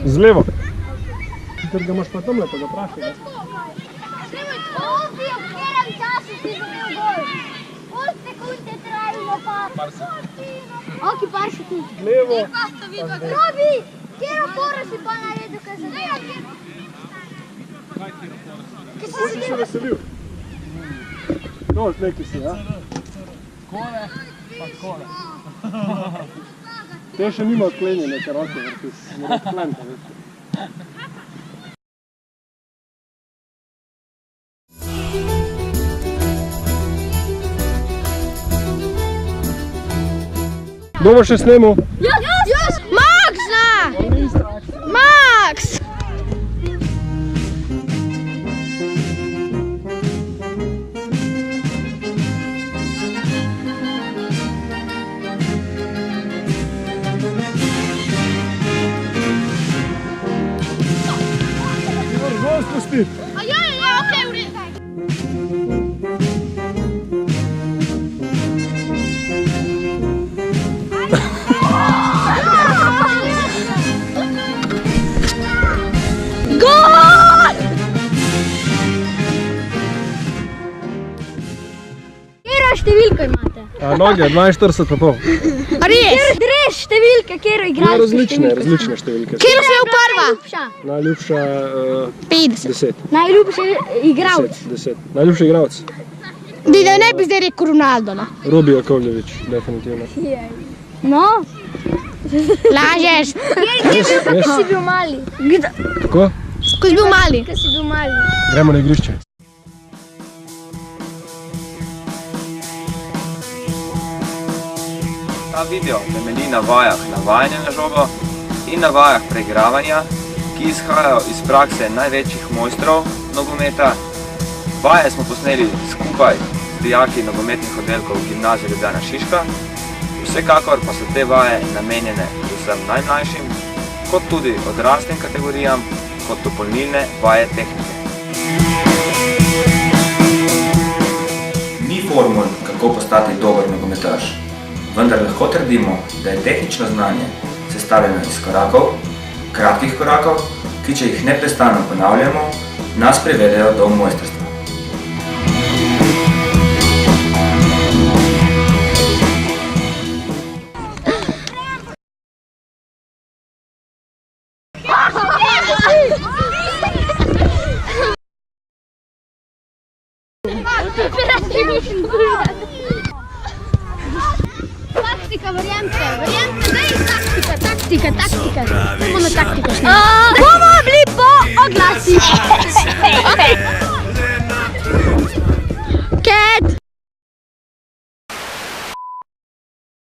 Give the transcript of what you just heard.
Z levo. Sicer ga imaš pa tamle, pa ga praši. Ovdje, v katerem času si dobil gol? Koliko sekunde trajalo pa? Ok, par sekund. Levo. Robi, kjero foro si pa naredil, kaj zadeva? Ko si se veselil? Dost neki si, ja? Kole, pa kole. Te še nima odklenjene, ker roke vrti. Mora odkleniti, veš. Kdo bo še snemal? Jaz! Max, na! Max! Zgolj spustiti. Okej, v redu. Gol! Kjera številko imate? Noge, 42 pa pol. Res? Res številke, kjero igralske Različne številke. Kjero si je prva? Najljubša 50. 10. Najljubši igralec. 10. Najljubši igralec? Da ne bi zdaj rekel Ronaldo, no. Robi Jakovljević, definitivno. No? Lažeš. Kje si bil mali? Kako? Ko si bil mali? Ko si bil mali. Gremo na igrišče. Ta video temelji na vajah navajanja na žogo in na vajah preigravanja, ki izhajajo iz prakse največjih mojstrov nogometa. Vaje smo posneli skupaj z dijaki nogometnih oddelkov Gimnazije Ljubljana Šiška. Vsekakor pa so te vaje namenjene vsem najmlajšim, kot tudi odraslim kategorijam, kot dopolnilne vaje tehnike. Ni formul, kako postati dober nogometaš. Vendar lahko trdimo, da je tehnično znanje sestavljeno iz korakov, kratkih korakov, ki če jih neprestano ponavljamo, nas privedejo do mojstrstva. Taktika, verjemte, daj taktika. Samo na taktiko šli.